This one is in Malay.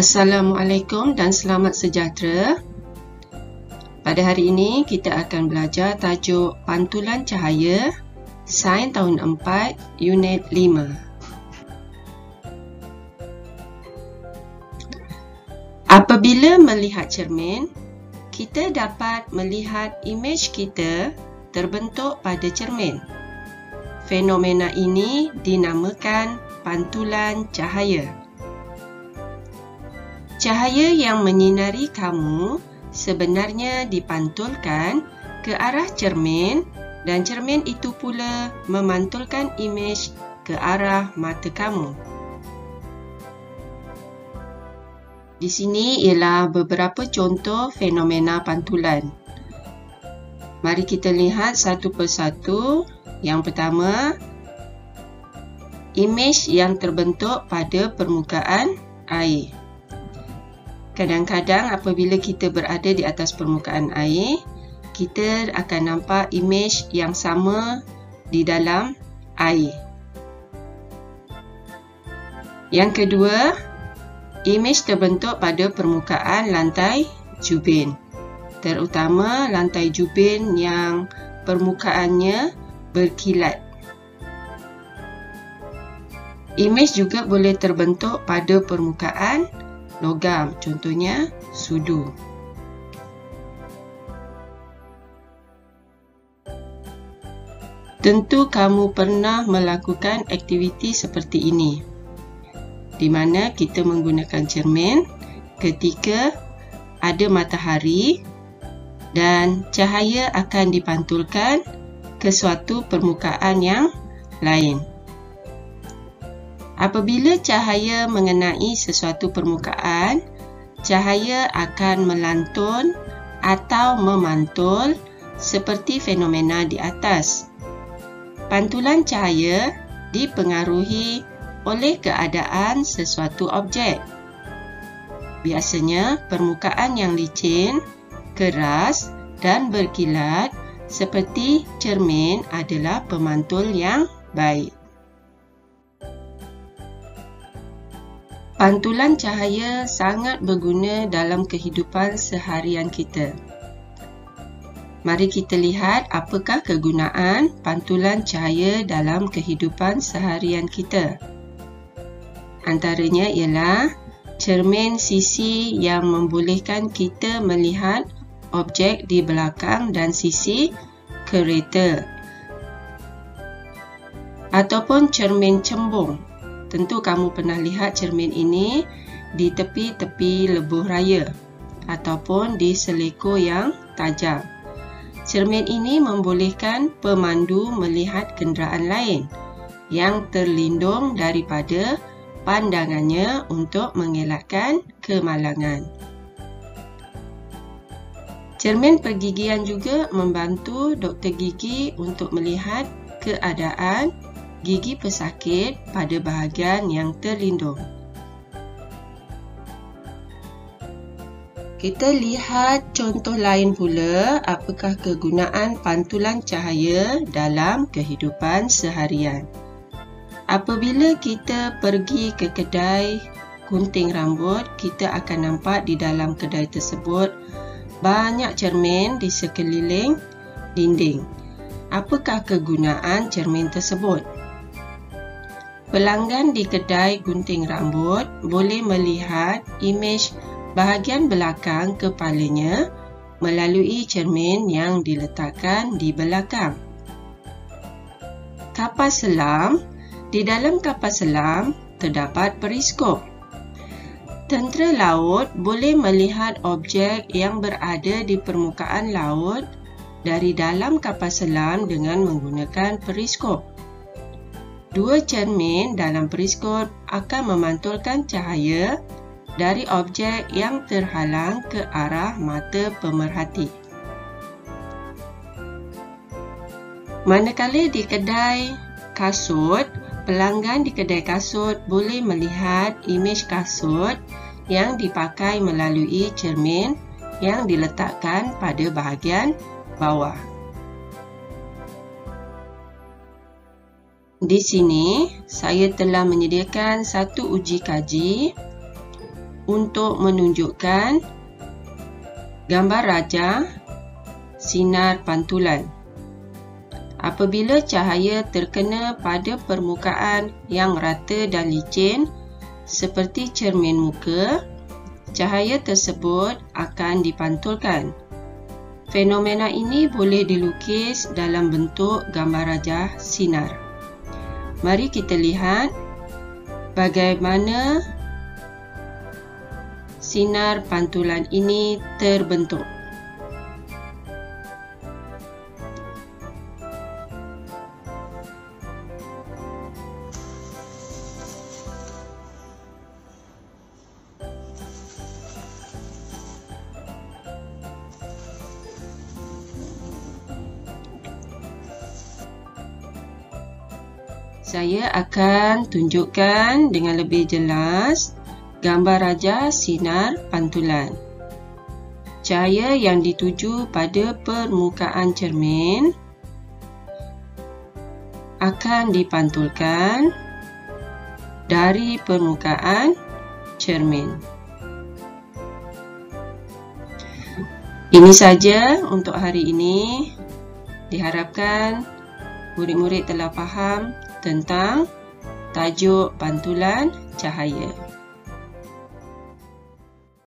Assalamualaikum dan selamat sejahtera. Pada hari ini kita akan belajar tajuk Pantulan Cahaya, Sains tahun 4, Unit 5. Apabila melihat cermin, kita dapat melihat imej kita terbentuk pada cermin. Fenomena ini dinamakan pantulan cahaya. Cahaya yang menyinari kamu sebenarnya dipantulkan ke arah cermin dan cermin itu pula memantulkan imej ke arah mata kamu. Di sini ialah beberapa contoh fenomena pantulan. Mari kita lihat satu persatu. Yang pertama, imej yang terbentuk pada permukaan air. Kadang-kadang apabila kita berada di atas permukaan air, kita akan nampak imej yang sama di dalam air. Yang kedua, imej terbentuk pada permukaan lantai jubin, terutama lantai jubin yang permukaannya berkilat. Imej juga boleh terbentuk pada permukaan logam, contohnya sudu. Tentu kamu pernah melakukan aktiviti seperti ini, di mana kita menggunakan cermin ketika ada matahari dan cahaya akan dipantulkan ke suatu permukaan yang lain. Apabila cahaya mengenai sesuatu permukaan, cahaya akan melantun atau memantul seperti fenomena di atas. Pantulan cahaya dipengaruhi oleh keadaan sesuatu objek. Biasanya permukaan yang licin, keras dan berkilat seperti cermin adalah pemantul yang baik. Pantulan cahaya sangat berguna dalam kehidupan seharian kita. Mari kita lihat apakah kegunaan pantulan cahaya dalam kehidupan seharian kita. Antaranya ialah cermin sisi yang membolehkan kita melihat objek di belakang dan sisi kereta, ataupun cermin cembung. Tentu kamu pernah lihat cermin ini di tepi-tepi lebuh raya ataupun di seleko yang tajam. Cermin ini membolehkan pemandu melihat kenderaan lain yang terlindung daripada pandangannya untuk mengelakkan kemalangan. Cermin pergigian juga membantu doktor gigi untuk melihat keadaan gigi pesakit pada bahagian yang terlindung. Kita lihat contoh lain pula apakah kegunaan pantulan cahaya dalam kehidupan seharian. Apabila kita pergi ke kedai gunting rambut, kita akan nampak di dalam kedai tersebut banyak cermin di sekeliling dinding. Apakah kegunaan cermin tersebut? Pelanggan di kedai gunting rambut boleh melihat imej bahagian belakang kepalanya melalui cermin yang diletakkan di belakang. Kapal selam, di dalam kapal selam terdapat periskop. Tentera laut boleh melihat objek yang berada di permukaan laut dari dalam kapal selam dengan menggunakan periskop. Dua cermin dalam periskop akan memantulkan cahaya dari objek yang terhalang ke arah mata pemerhati. Manakala di kedai kasut, pelanggan di kedai kasut boleh melihat imej kasut yang dipakai melalui cermin yang diletakkan pada bahagian bawah. Di sini, saya telah menyediakan satu uji kaji untuk menunjukkan gambar rajah sinar pantulan. Apabila cahaya terkena pada permukaan yang rata dan licin seperti cermin muka, cahaya tersebut akan dipantulkan. Fenomena ini boleh dilukis dalam bentuk gambar rajah sinar. Mari kita lihat bagaimana sinar pantulan ini terbentuk. Saya akan tunjukkan dengan lebih jelas gambar rajah sinar pantulan. Cahaya yang dituju pada permukaan cermin akan dipantulkan dari permukaan cermin. Ini saja untuk hari ini. Diharapkan murid-murid telah faham tentang tajuk pantulan cahaya.